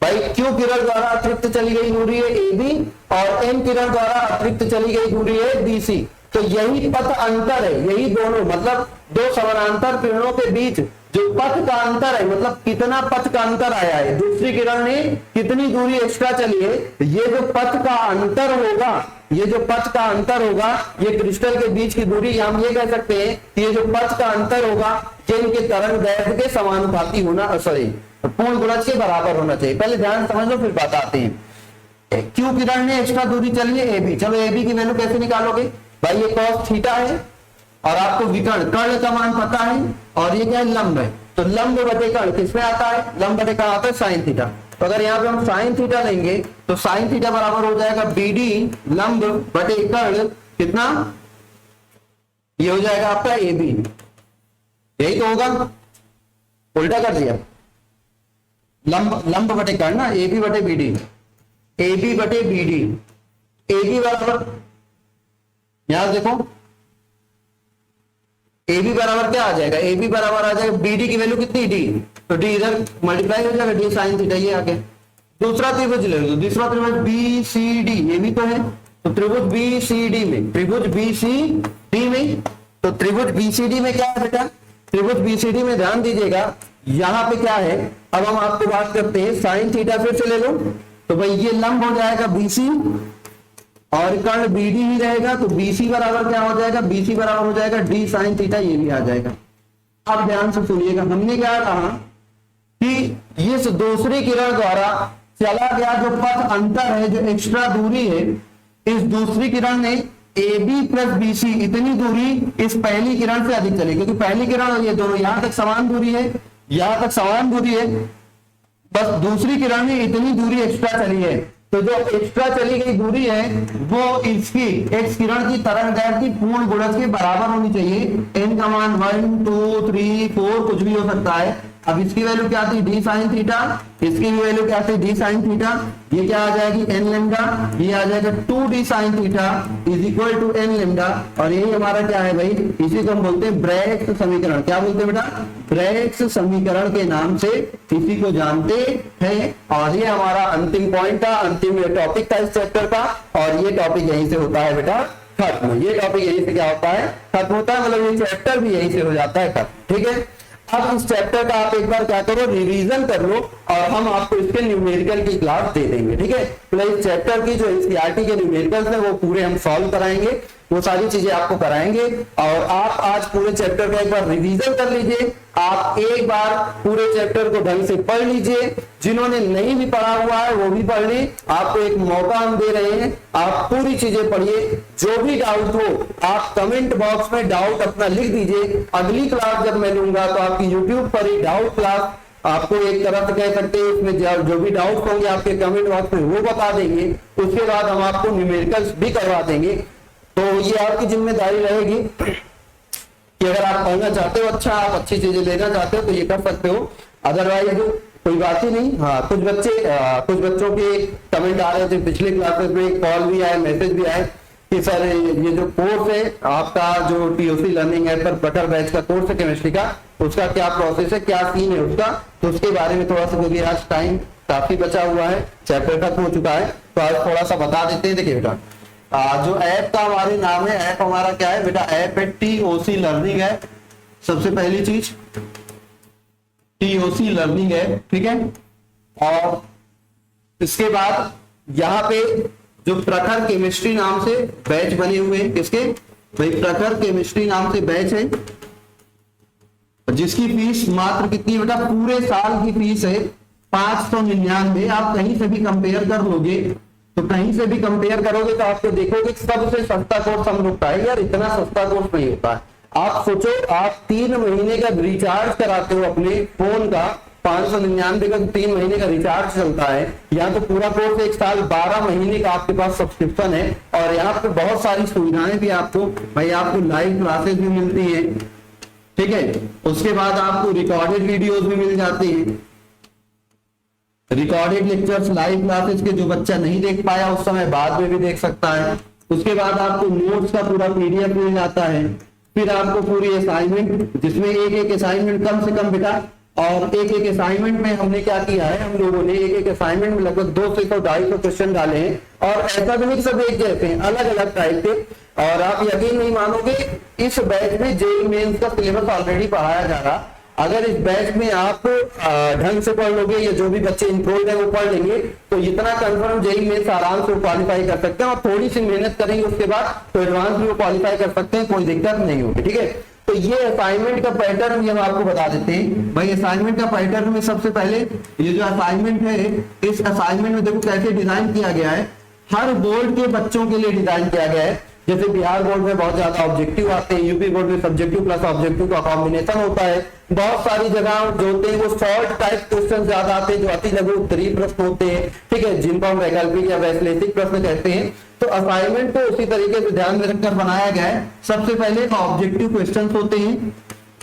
A: भाई क्यू किरण द्वारा अतिरिक्त चली गई दूरी है ए बी और एन किरण द्वारा अतिरिक्त चली गई दूरी है बी सी। तो यही पथ अंतर है, यही दोनों मतलब दो समानांतर किरणों के बीच जो पथ का अंतर है, मतलब कितना पथ का अंतर आया है, दूसरी किरण ने कितनी दूरी एक्स्ट्रा चली है, ये जो पथ का अंतर होगा, ये जो पथ का अंतर होगा, ये क्रिस्टल के बीच की दूरी, हम ये कह सकते हैं कि ये जो पथ का अंतर होगा ये इनके तरंग दैर्घ्य के समानुपाती होना, सॉरी पूर्ण गुणज के बराबर होना चाहिए। पहले ध्यान समझ लो फिर बताते हैं। क्यू किरण ने एक्स्ट्रा दूरी चली है ए बी, चलो ए बी की वैल्यू कैसे निकालोगे भाई, ये cos थीटा है और आपको विकर्ण कर्ण का मान पता है, और ये क्या है, लंब है, तो लंब बटे कर्ण किसमें आता है, लंब बटे कर्ण आता है साइन थीटा। तो अगर यहाँ पे हम साइन थीटा लेंगे तो साइन थीटा बराबर हो जाएगा BD लंब बटे कर्ण, कितना, ये हो जाएगा आपका AB, यही तो होगा, उल्टा कर दिया, लंब बटे कर्ण ना, AB बटे BD, AB बटे BD, AB बराबर, यहां देखो AB बराबर क्या आ जाएगा, AB बराबर आ जाएगा BD की वैल्यू कितनी, D, तो D इधर मल्टीप्लाई हो जाएगा, D साइन थीटा, ये आ गया। दूसरा त्रिभुज ले लो, दूसरा त्रिभुज BCD, ये भी तो है, तो त्रिभुज BCD में, त्रिभुज BCD में, तो त्रिभुज BCD में क्या है बेटा, त्रिभुज BCD में ध्यान दीजिएगा, यहाँ पे क्या है, अब हम आपको बात करते हैं साइन थीटा, फिर से ले लो, तो भाई ये लंब हो जाएगा BC और कर्ण BD ही रहेगा, तो BC बराबर क्या हो जाएगा, BC बराबर हो जाएगा D साइन थीटा, ये भी आ जाएगा। अब ध्यान से सुनिएगा, हमने क्या कहा कि इस दूसरी किरण द्वारा चला गया जो पथ अंतर है, जो एक्स्ट्रा दूरी है, इस दूसरी किरण ने AB प्लस BC इतनी दूरी इस पहली किरण से अधिक चली, क्योंकि पहली किरण और ये दोनों यहां तक समान दूरी है, यहां तक समान दूरी है, बस दूसरी किरण में इतनी दूरी एक्स्ट्रा चली है, तो जो एक्स्ट्रा चली गई दूरी है वो इसकी एक्स किरण की तरंग दैर्घ्य की पूर्ण गुणज के बराबर होनी चाहिए। n का मान 1 2 3 4 कुछ भी हो सकता है। अब इसकी वैल्यू क्या थी, d साइन थीटा, इसकी भी वैल्यू क्या थी, d साइन थीटा, ये क्या आ जाएगी n लैम्डा, ये आ जाएगा 2d sine theta is equal to n lambda, और यही हमारा क्या है भाई, इसी को हम बोलते हैं ब्रैग्स समीकरण। क्या बोलते हैं बेटा, ब्रैग्स समीकरण के नाम से इसी को जानते हैं। और ये हमारा अंतिम पॉइंट था, अंतिम टॉपिक था इस चैप्टर का, और ये टॉपिक यहीं से होता है बेटा खत्म। ये टॉपिक यहीं से क्या होता है, खत्म होता है, मतलब ये चैप्टर भी यहीं से हो जाता है खत्म। ठीक है, अब इस चैप्टर का आप एक बार क्या करो, रिवीजन कर लो, और हम आपको इसके न्यूमेरिकल की क्लास दे देंगे। ठीक है, तो इस चैप्टर की जो एनसीईआरटी के न्यूमेरिकल्स है वो पूरे हम सॉल्व कराएंगे, वो सारी चीजें आपको कराएंगे, और आप आज पूरे चैप्टर का एक बार रिवीजन कर लीजिए। आप एक बार पूरे चैप्टर को ढंग से पढ़ लीजिए, जिन्होंने नहीं भी पढ़ा हुआ है वो भी पढ़ ली, आपको एक मौका हम दे रहे हैं, आप पूरी चीजें पढ़िए। जो भी डाउट हो आप कमेंट बॉक्स में डाउट अपना लिख दीजिए। अगली क्लास जब मैं लूंगा तो आपकी यूट्यूब पर ही डाउट क्लास आपको एक तरह से कह सकते हैं, उसमें जो भी डाउट होंगे आपके कमेंट बॉक्स में वो बता देंगे, उसके बाद हम आपको न्यूमेरिकल्स भी करवा देंगे। तो ये आपकी जिम्मेदारी रहेगी कि अगर आप पढ़ना चाहते हो, अच्छा आप अच्छी चीजें लेना चाहते हो तो ये कर सकते हो, अदरवाइज कोई बात ही नहीं। हाँ, कुछ बच्चों के कमेंट आ रहे थे पिछले क्लासेस में, कॉल भी आए, मैसेज भी आए कि सर ये जो कोर्स है आपका, जो TOC लर्निंग ऐप पर बटर बैच का कोर्स है केमिस्ट्री का, उसका क्या प्रोसेस है, क्या सीन है उसका, तो उसके बारे में थोड़ा सा, क्योंकि आज टाइम काफी बचा हुआ है, चैप्टर खत्म हो चुका है, तो आज थोड़ा सा बता देते हैं। देखिए बेटा, जो ऐप का हमारे नाम है, ऐप हमारा क्या है बेटा, ऐप है TOC लर्निंग ऐप। सबसे पहली चीज TOC लर्निंग ऐप, ठीक है। और इसके बाद यहाँ पे जो प्रखर केमिस्ट्री नाम से बैच बने हुए हैं, किसके भाई, प्रखर केमिस्ट्री नाम से बैच है, जिसकी फीस मात्र कितनी है बेटा, पूरे साल की फीस है 599। आप कहीं से भी कंपेयर कर लोगे, तो कहीं से भी कंपेयर करोगे तो आपको देखोगे सबसे सस्ता कोर्स हम लोग का है यार, इतना सस्ता कोर्स नहीं होता है। आप सोचो, आप 3 महीने का रिचार्ज कराते हो अपने फोन का, 599 का 3 महीने का रिचार्ज चलता है, यहाँ तो पूरा कोर्स 1 साल 12 महीने का आपके पास सब्सक्रिप्शन है, और यहाँ पे बहुत सारी सुविधाएं भी आपको भाई, आपको लाइव क्लासेस भी मिलती है, ठीक है। उसके बाद आपको रिकॉर्डेड वीडियोस भी मिल जाती हैं, रिकॉर्डेड लेक्चर्स, लाइव क्लासेस के जो बच्चा नहीं देख पाया उस समय बाद में भी देख सकता है। उसके बाद आपको नोट्स का पूरा PDF मिल जाता है, फिर आपको पूरी असाइनमेंट, जिसमें एक असाइनमेंट कम से कम बेटा, और एक असाइनमेंट में हमने क्या किया है, हम लोगों ने एक असाइनमेंट में लगभग 200 से 250 क्वेश्चन डाले हैं, और ऐसा भी नहीं सब एक जैसे हैं, अलग अलग टाइप के। और आप यकीन नहीं मानोगे, इस बैच में JEE मेंस का सिलेबस ऑलरेडी पढ़ाया जा रहा। अगर इस बैच में आप ढंग से पढ़ लोगे या जो भी बच्चे इंट्रोल्ड है वो पढ़ लेंगे तो इतना कंफर्म जेई में आराम से क्वालिफाई कर सकते हैं, और थोड़ी सी मेहनत करेंगे उसके बाद तो एडवांस भी वो क्वालिफाई कर सकते हैं, कोई दिक्कत नहीं होगी। ठीक है, तो ये असाइनमेंट का पैटर्न भी हम आपको बता देते हैं भाई। असाइनमेंट का पैटर्न में सबसे पहले ये जो असाइनमेंट है, इस असाइनमेंट में देखो कैसे डिजाइन किया गया है, हर बोर्ड के बच्चों के लिए डिजाइन किया गया है। जैसे बिहार बोर्ड में बहुत ज्यादा ऑब्जेक्टिव आते हैं, यूपी बोर्ड में सब्जेक्टिव प्लस ऑब्जेक्टिव का कॉम्बिनेशन होता है, बहुत सारी जगह जो होते हैं वो शॉर्ट टाइप क्वेश्चन ज्यादा आते हैं जो अति लघु उत्तरीय प्रश्न होते हैं, ठीक है, जिनको हम वैकल्पिक या वैश्लेषिक प्रश्न कहते हैं। तो असाइनमेंट को उसी तरीके से ध्यान में रखकर बनाया गया है। सबसे पहले ऑब्जेक्टिव क्वेश्चन होते हैं,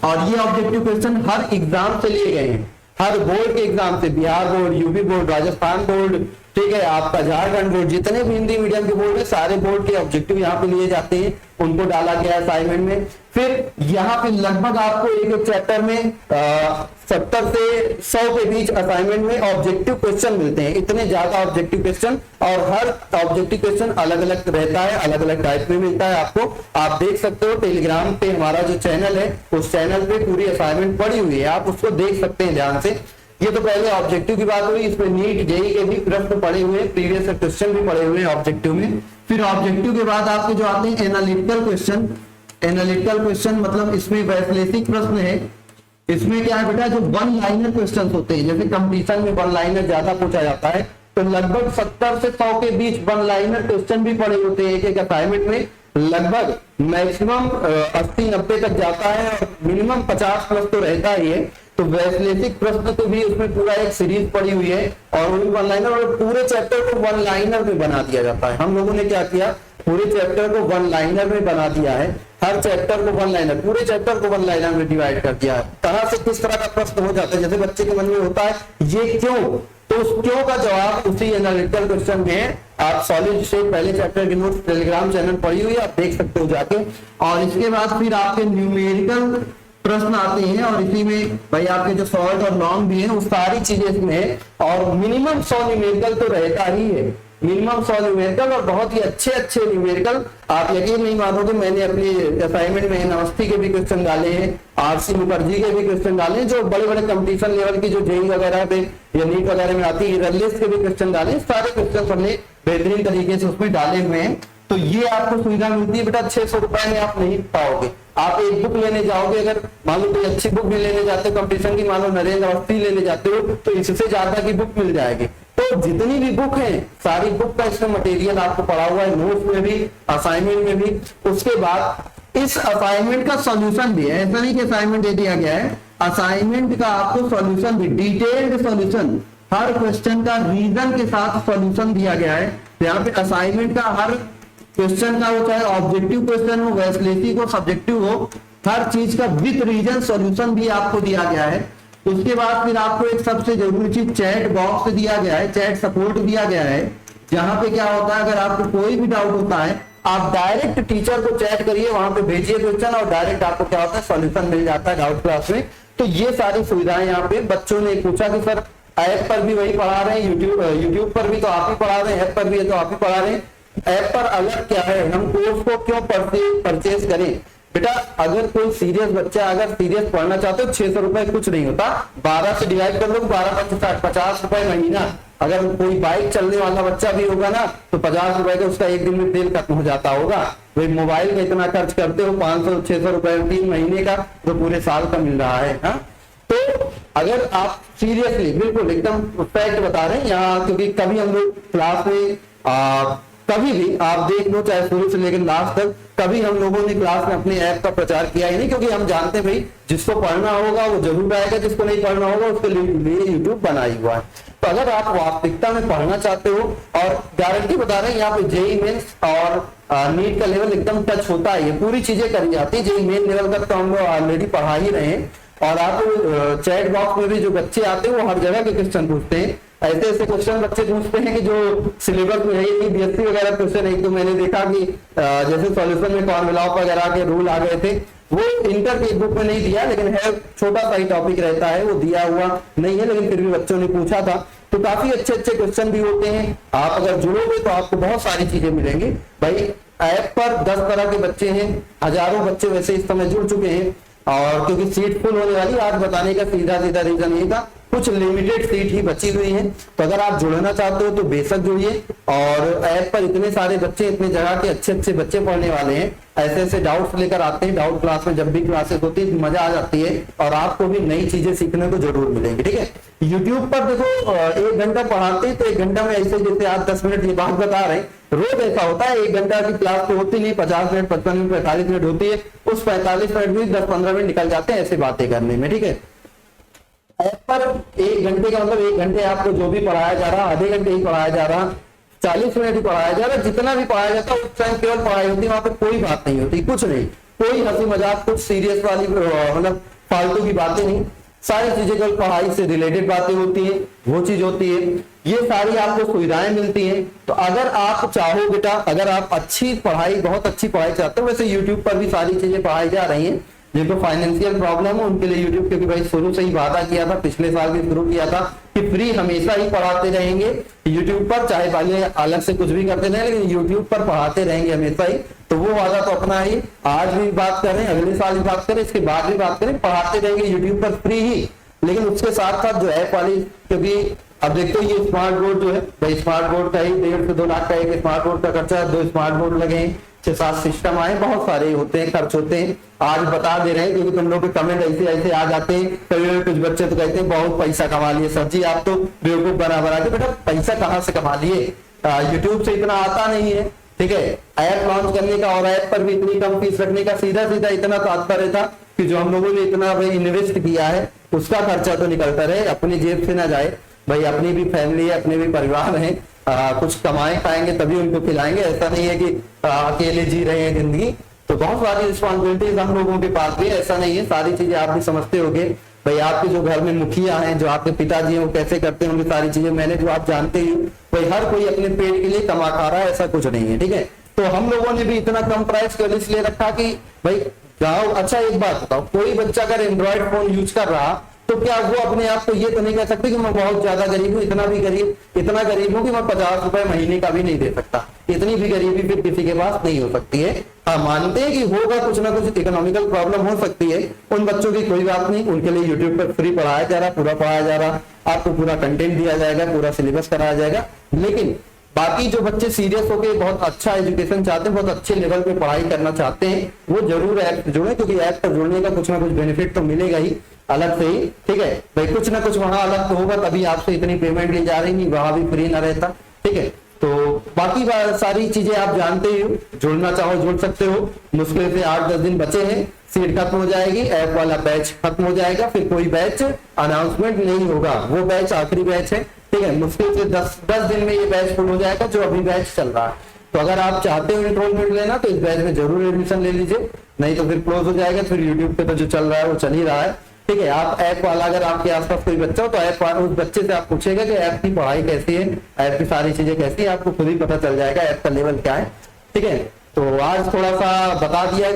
A: और ये ऑब्जेक्टिव क्वेश्चन हर एग्जाम से लिए गए हैं, हर बोर्ड के एग्जाम से, Bihar board, UP board, Rajasthan board, ठीक है, आपका झारखंड बोर्ड, जितने भी हिंदी मीडियम के बोर्ड है सारे बोर्ड के ऑब्जेक्टिव यहाँ पे लिए जाते हैं, उनको डाला गया असाइनमेंट में। फिर यहाँ पे लगभग आपको एक एक चैप्टर में 70 से 100 के बीच असाइनमेंट में ऑब्जेक्टिव क्वेश्चन मिलते हैं, इतने ज्यादा ऑब्जेक्टिव क्वेश्चन, और हर ऑब्जेक्टिव क्वेश्चन अलग अलग रहता है, अलग अलग टाइप में मिलता है आपको। आप देख सकते हो टेलीग्राम पे हमारा जो चैनल है उस चैनल पे पूरी असाइनमेंट पड़ी हुई है, आप उसको देख सकते हैं ध्यान से। ये तो पहले ऑब्जेक्टिव की बात हुई, इसमें नीट जेई के भी प्रश्न पड़े हुए हैं, प्रीवियस क्वेश्चन भी पड़े हुए हैं ऑब्जेक्टिव में। फिर ऑब्जेक्टिव के बाद आपके जो आते हैं एनालिटिकल क्वेश्चन। एनालिटिकल क्वेश्चन मतलब इसमें वैश्लेषिक प्रश्न है, इसमें क्या है बेटा, जो वन लाइनर क्वेश्चन होते हैं, जैसे कंपटीशन में वन लाइनर ज्यादा पूछा जाता है, तो लगभग 70 से 100 के बीच वन लाइनर क्वेश्चन भी पड़े होते हैं एक एक असाइनमेंट में। लगभग मैक्सिमम 80-90 तक जाता है, और मिनिमम 50 प्लस तो रहता ही है। तो वैश्लेषिक प्रश्न तो भी उसमें पूरा एक सीरीज पड़ी हुई है, और वो भी वन लाइनर, और पूरे चैप्टर को वन लाइनर में बना दिया जाता है। हम लोगों ने क्या किया, पूरे चैप्टर को वन लाइनर में बना दिया है, हर चैप्टर को वन लाइनर, पूरे चैप्टर को वन लाइनर में डिवाइड कर दिया है। तरह से किस तरह का प्रश्न हो जाता है, जैसे बच्चे के मन में होता है ये क्यों, तो उस क्यों का जवाब उसी एनालिटिकल क्वेश्चन में है। आप सॉलिड स्टेट पहले चैप्टर के नोट्स टेलीग्राम चैनल पढ़ी हुई है, आप देख सकते हो जाके। और इसके बाद फिर आपके न्यूमेरिकल प्रश्न आते हैं, और इसी में भाई आपके जो शॉर्ट और लॉन्ग भी है वो सारी चीजें इसमें है, और मिनिमम 100 न्यूमेरिकल तो रहता ही है, मिनिमम 100 न्यूमेरिकल, और बहुत ही अच्छे अच्छे न्यूमेरिकल। आप यकीन नहीं मानोगे, मैंने अपनी असाइनमेंट में नमस्ती के भी क्वेश्चन डाले हैं, आरसी मुखर्जी के भी क्वेश्चन डाले हैं, जो बड़े बड़े कंपटीशन लेवल की जो जेई वगैरह पे या नीट वगैरह में आती है, रनलिस्ट के भी क्वेश्चन डाले, सारे क्वेश्चन हमने बेहतरीन तरीके से उसमें डाले हुए हैं। तो ये आपको सुविधा मिलती है बेटा, 600 रुपए में आप नहीं पाओगे। आप एक बुक लेने जाओगे, अगर मान लो कोई अच्छी बुक भी लेने जाते हो कंपटीशन की, मान लो नरेंद्र अवस्थी लेने जाते हो, तो इससे ज्यादा की बुक मिल जाएगी। तो जितनी भी बुक है सारी बुक का इसमें मटेरियल आपको पड़ा हुआ है, नोट्स में भी, असाइनमेंट में भी। उसके बाद इस असाइनमेंट का सॉल्यूशन भी है, ऐसा नहीं कि असाइनमेंट दे दिया गया है, असाइनमेंट का आपको सॉल्यूशन भी, डिटेल्ड सॉल्यूशन, हर क्वेश्चन का रीजन के साथ सॉल्यूशन दिया गया है। यहाँ पे असाइनमेंट का हर क्वेश्चन का हो, चाहे ऑब्जेक्टिव क्वेश्चन हो, वैश्लेषिक हो, सब्जेक्टिव हो, हर चीज का विद रीजन सॉल्यूशन भी आपको दिया गया है। उसके बाद फिर आपको एक सबसे जरूरी चीज चैट बॉक्स दिया गया है, चैट सपोर्ट दिया गया है, जहां पे क्या होता है, अगर आपको कोई भी डाउट होता है आप डायरेक्ट टीचर को चैट करिए, वहां पे भेजिए क्वेश्चन, और डायरेक्ट आपको क्या होता है, सॉल्यूशन मिल जाता है डाउट क्लास में। तो ये सारी सुविधाएं यहाँ पे। बच्चों ने पूछा कि सर ऐप पर भी वही पढ़ा रहे हैं, यूट्यूब पर भी तो आप ही पढ़ा रहे हैं, ऐप पर भी है तो आप ही पढ़ा रहे हैं, ऐप पर अलग क्या है, हम कोर्स को क्यों परचेज करें। बेटा अगर कोई सीरियस बच्चा अगर सीरियस पढ़ना चाहते हो, 600 रुपए कुछ नहीं होता, 12 से डिवाइड कर लो, 12 50 रुपए महीना। अगर कोई बाइक चलने वाला बच्चा भी होगा ना, तो 50 रुपए का उसका एक दिन में तेल खत्म हो जाता होगा। वही मोबाइल का इतना खर्च करते हो, 500-600 रुपए 3 महीने का, तो पूरे साल का मिल रहा है। हाँ, तो अगर आप सीरियसली बिल्कुल एकदम फैक्ट बता रहे हैं यहाँ, क्योंकि कभी हम लोग क्लास में कभी भी आप देख लो, चाहे शुरू से लेकर लास्ट तक, कभी हम लोगों ने क्लास में अपने ऐप का प्रचार किया ही नहीं, क्योंकि हम जानते भाई जिसको पढ़ना होगा वो जरूर आएगा, जिसको नहीं पढ़ना होगा उसके लिए यूट्यूब बना ही हुआ है। तो अगर आप वास्तविकता में पढ़ना चाहते हो, और गारंटी बता रहे हैं यहाँ पे जेई मेंस और नीट का लेवल एकदम टच होता है, पूरी चीजें करी जाती है। जेई मेन लेवल का तो हम लोग ऑलरेडी पढ़ा ही रहे हैं, और आप चैट बॉक्स में भी जो बच्चे आते हैं वो हर जगह के क्वेश्चन पूछते हैं। ऐसे ऐसे क्वेश्चन बच्चे पूछते हैं कि जो सिलेबस में है ही नहीं, बीएससी वगैरह क्वेश्चन। एक तो मैंने देखा कि जैसे सॉल्यूशन में कॉन्वेलॉप वगैरह के रूल आ गए थे, वो इंटर की बुक में नहीं दिया, लेकिन है छोटा सा ही टॉपिक रहता है, वो दिया हुआ नहीं है, लेकिन फिर भी बच्चों ने पूछा था। तो काफी अच्छे अच्छे क्वेश्चन भी होते हैं। आप अगर जुड़ोगे तो आपको बहुत सारी चीजें मिलेंगी। भाई ऐप पर 10 तरह के बच्चे हैं, हजारों बच्चे वैसे इस समय जुड़ चुके हैं। और क्योंकि सीट फुल होने वाली, आज बताने का सीधा सीधा रीजन ये था, कुछ लिमिटेड सीट ही बची हुई है। तो अगर आप जुड़ना चाहते हो तो बेशक जुड़िए। और ऐप पर इतने सारे बच्चे, इतने जगह के अच्छे अच्छे बच्चे पढ़ने वाले हैं, ऐसे ऐसे डाउट्स लेकर आते हैं। डाउट क्लास में जब भी क्लासेस होती है मजा आ जाती है और आपको भी नई चीजें सीखने को जरूर मिलेंगी। ठीक है, यूट्यूब पर देखो 1 घंटा पढ़ाते हैं तो 1 घंटा में ऐसे जैसे आप 10 मिनट ये बात बता रहे हैं, रोज ऐसा होता है। 1 घंटा की क्लास तो होती नहीं, 50 मिनट 55 मिनट 45 मिनट होती है, उस 45 मिनट में 10-15 मिनट निकल जाते हैं ऐसे बातें करने में। ठीक है, ऐप पर 1 घंटे का मतलब 1 घंटे आपको जो भी पढ़ाया जा रहा, आधे घंटे ही पढ़ाया जा रहा, 40 मिनट ही पढ़ाया जा रहा, जितना भी पढ़ाया जाता है उस टाइम केवल पढ़ाई होती है, वहां पर कोई बात नहीं होती, कुछ नहीं, कोई हंसी मजाक, कुछ सीरियस वाली मतलब फालतू की बातें नहीं, सारी चीजें केवल पढ़ाई से रिलेटेड बातें होती है, वो चीज होती है, ये सारी आपको सुविधाएं मिलती हैं। तो अगर आप चाहो बेटा, अगर आप अच्छी पढ़ाई, बहुत अच्छी पढ़ाई चाहते हो, वैसे यूट्यूब पर भी सारी चीजें पढ़ाई जा रही हैं। जिनको फाइनेंशियल प्रॉब्लम है उनके लिए यूट्यूब, क्योंकि भाई शुरू से ही वादा किया था, पिछले साल भी शुरू किया था कि फ्री हमेशा ही पढ़ाते रहेंगे यूट्यूब पर, चाहे पहले अलग से कुछ भी करते रहे, लेकिन यूट्यूब पर पढ़ाते रहेंगे हमेशा ही। तो वो वादा तो अपना ही, आज भी बात करें, अगले साल भी बात करें, इसके बाद भी बात करें, पढ़ाते रहेंगे यूट्यूब पर फ्री ही। लेकिन उसके साथ साथ जो ऐप वाली, क्योंकि अब देखते हो ये स्मार्ट बोर्ड जो है भाई, स्मार्ट बोर्ड का ही 1.5 से 2 लाख का एक स्मार्ट बोर्ड का खर्चा है, 2 स्मार्ट बोर्ड लगे, 6-7 सिस्टम आए, बहुत सारे होते हैं, खर्च होते हैं। आज बता दे रहे हैं क्योंकि तुम लोग के कमेंट ऐसे ऐसे आ जाते हैं। कभी कुछ बच्चे तो कहते हैं बहुत पैसा कमा लिए सर जी, आप तो बेवकूफ बना के। बेटा पैसा कहाँ से कमा लिए, यूट्यूब से इतना आता नहीं है। ठीक है, ऐप लॉन्च करने का और ऐप पर भी इतनी कम फीस रखने का सीधा सीधा इतना तात्पर्य था कि जो हम लोगों ने इतना भाई इन्वेस्ट किया है उसका खर्चा तो निकलता रहे, अपनी जेब से ना जाए। भाई अपनी भी फैमिली है, अपने भी परिवार है, कुछ कमाए खाएंगे तभी उनको खिलाएंगे, ऐसा नहीं है कि अकेले जी रहे हैं जिंदगी। तो बहुत सारी रिस्पॉन्सिबिलिटीज हम लोगों के पास भी, ऐसा नहीं है, सारी चीजें आप भी समझते होंगे। भाई आपके जो घर में मुखिया हैं, जो आपके पिताजी हैं, वो कैसे करते होंगे सारी चीजें, मैंने जो आप जानते ही। भाई हर कोई अपने पेट के लिए कमा खा रहा है, ऐसा कुछ नहीं है। ठीक है, तो हम लोगों ने भी इतना कम प्राइस क्यों इसलिए रखा कि भाई जाओ। अच्छा एक बात बताओ, कोई बच्चा अगर एंड्रॉइड फोन यूज कर रहा तो क्या वो अपने आप को ये तो नहीं कह सकते कि मैं बहुत ज्यादा गरीब हूँ, इतना गरीब हूँ कि मैं 50 रुपए महीने का भी नहीं दे सकता। इतनी भी गरीबी फिर किसी के पास नहीं हो सकती है। हाँ, मानते हैं कि होगा, कुछ ना कुछ इकोनॉमिकल प्रॉब्लम हो सकती है, उन बच्चों की कोई बात नहीं, उनके लिए यूट्यूब पर फ्री पढ़ाया जा रहा, पूरा पढ़ाया जा रहा, आपको पूरा कंटेंट दिया जाएगा, पूरा सिलेबस कराया जाएगा। लेकिन बाकी जो बच्चे सीरियस होकर बहुत अच्छा एजुकेशन चाहते हैं, बहुत अच्छे लेवल पे पढ़ाई करना चाहते हैं, वो जरूर ऐप जुड़े, क्योंकि ऐप पर जुड़ने का कुछ ना कुछ बेनिफिट तो मिलेगा ही अलग से ही। ठीक है भाई, कुछ ना कुछ वहां अलग तो होगा, तभी आपसे इतनी पेमेंट ली जा रही, नहीं वहां भी फ्री ना रहता। ठीक है, तो बाकी सारी चीजें आप जानते ही हो, जुड़ना चाहो जुड़ सकते हो। मुश्किल से 8-10 दिन बचे हैं, सीट खत्म हो जाएगी, ऐप वाला बैच खत्म हो जाएगा, फिर कोई बैच अनाउंसमेंट नहीं होगा, वो बैच आखिरी बैच है। ठीक है, मुश्किल से 10 दिन में ये बैच फुल हो जाएगा, जो अभी बैच चल रहा है। तो अगर आप चाहते हो एनरोलमेंट लेना तो इस बैच में जरूर एडमिशन ले लीजिए, नहीं तो फिर क्लोज हो जाएगा। फिर यूट्यूब पे तो जो चल रहा है वो चल ही रहा है। ठीक है, आप ऐप वाला, अगर आपके आसपास कोई बच्चा हो तो ऐप उस बच्चे से आप पूछेगा कि ऐप की पढ़ाई कैसी है, ऐप की सारी चीजें कैसी है, आपको खुद ही पता चल जाएगा ऐप का लेवल क्या है। ठीक है, तो आज थोड़ा सा बता दिया,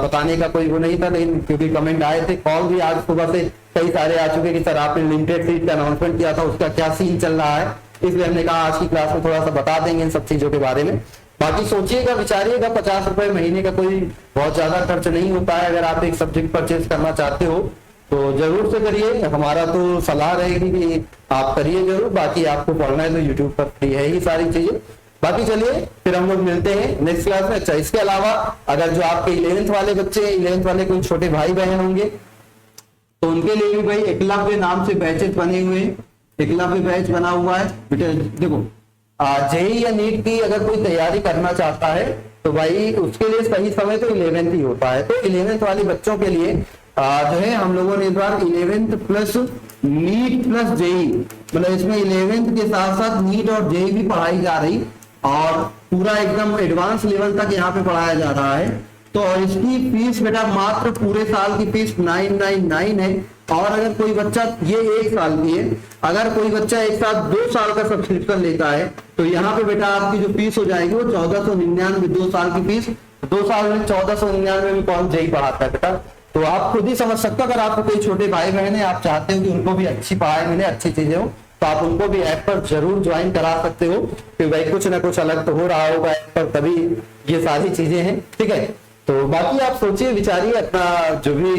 A: बताने का कोई वो नहीं था, लेकिन क्योंकि कमेंट आए थे, कॉल भी आज सुबह से कई सारे आ चुके कि सर आपने लिमिटेड सीट का अनाउंसमेंट किया था, उसका क्या सीन चल रहा है, इसलिए हमने कहा आज की क्लास में थोड़ा सा बता देंगे इन सब चीजों के बारे में। बाकी सोचिएगा, विचारिएगा, 50 रुपए महीने का कोई बहुत ज्यादा खर्च नहीं होता है। अगर आप एक सब्जेक्ट परचेज करना चाहते हो तो जरूर से करिए, हमारा तो सलाह रहेगी कि आप करिए जरूर। बाकी आपको पढ़ना है तो यूट्यूब पर फ्री है ही सारी चीजें। बाकी चलिए फिर हम लोग मिलते हैं नेक्स्ट क्लास में। अच्छा, इसके अलावा अगर जो आपके 11th वाले बच्चे, 11th वाले कोई छोटे भाई बहन होंगे तो उनके लिए भी भाई एकलव्य नाम से बैचेस बने हुए हैं, एकलव्य बैच बना हुआ है। बेटा देखो, जेईई या नीट की अगर कोई तैयारी करना चाहता है तो भाई उसके लिए सही समय तो 11th ही होता है। तो 11th वाले बच्चों के लिए जो है हम लोगों ने इस बार 11th plus NEET plus JEE, मतलब इसमें 11th के साथ साथ नीट और जेईई भी पढ़ाई जा रही और पूरा एकदम एडवांस लेवल तक यहाँ पे पढ़ाया जा रहा है। तो इसकी फीस बेटा मात्र पूरे साल की फीस 999 है। और अगर कोई बच्चा, ये 1 साल की है, अगर कोई बच्चा एक साथ 2 साल का सब्सक्रिप्शन लेता है तो यहाँ पे बेटा आपकी जो फीस हो जाएगी वो 1499, 2 साल की फीस। 2 साल में 1499 में कौन जेईई पढ़ाता है बेटा, तो आप खुद ही समझ सकते हो। अगर आपको कोई छोटे भाई बहन है, आप चाहते हो कि उनको भी अच्छी पढ़ाई मिले, अच्छी चीजें हो, तो आप उनको भी ऐप पर जरूर ज्वाइन करा सकते हो कि भाई कुछ ना कुछ अलग तो हो रहा होगा ऐप पर, तभी ये सारी चीजें हैं। ठीक है, तो बाकी आप सोचिए विचारिए, अपना जो भी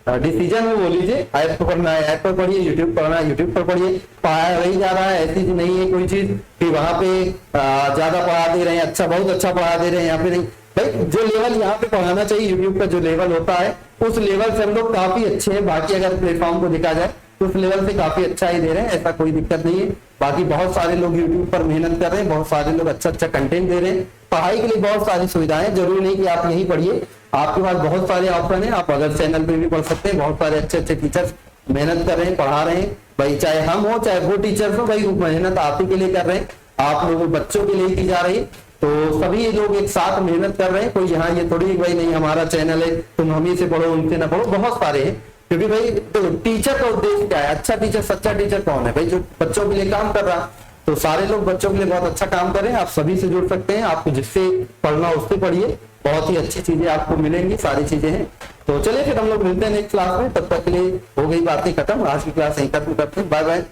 A: डिसीजन में बोलीजिए, ऐप पर पढ़ना है ऐप पर पढ़िए, यूट्यूब पढ़ना है यूट्यूब पर पढ़िए, पढ़ाया वही जा रहा है। ऐसी चीज नहीं है कोई चीज कि वहां पे ज्यादा पढ़ा दे रहे हैं, अच्छा बहुत अच्छा पढ़ा दे रहे हैं, यहाँ पे नहीं। भाई जो लेवल यहाँ पे पढ़ाना चाहिए यूट्यूब का जो लेवल होता है उस लेवल से हम लोग काफी अच्छे हैं। बाकी अगर प्लेटफॉर्म को देखा जाए तो उस लेवल से काफी अच्छा ही दे रहे हैं, ऐसा कोई दिक्कत नहीं है। बाकी बहुत सारे लोग यूट्यूब पर मेहनत कर रहे हैं, बहुत सारे लोग अच्छा अच्छा कंटेंट दे रहे हैं। पढ़ाई के लिए बहुत सारी सुविधाएं, जरूरी नहीं कि आप यही पढ़िए, आपके पास बहुत सारे ऑप्शन है। आप अगर चैनल पे भी पढ़ सकते हैं, बहुत सारे अच्छे अच्छे टीचर्स मेहनत कर रहे हैं, पढ़ा रहे हैं। भाई चाहे हम हो चाहे वो टीचर्स हो, भाई मेहनत आप ही के लिए कर रहे हैं, आप लोगों बच्चों के लिए की जा रही है। तो सभी लोग एक साथ मेहनत कर रहे हैं। कोई यहाँ ये थोड़ी भाई नहीं हमारा चैनल है तुम हम ही से पढ़ो उनसे ना पढ़ो, बहुत सारे हैं। क्योंकि भाई तो टीचर का उद्देश्य क्या है, अच्छा टीचर सच्चा टीचर कौन है भाई, जो बच्चों के लिए काम कर रहा। तो सारे लोग बच्चों के लिए बहुत अच्छा काम करें, आप सभी से जुड़ सकते हैं। आपको जिससे पढ़ना उससे पढ़िए, बहुत ही अच्छी चीजें आपको मिलेंगी, सारी चीजें हैं। तो चलिए फिर हम लोग मिलते हैं नेक्स्ट क्लास में, तब तक के लिए हो गई बातें खत्म, आज की क्लास यहीं खत्म करते हैं। Bye bye.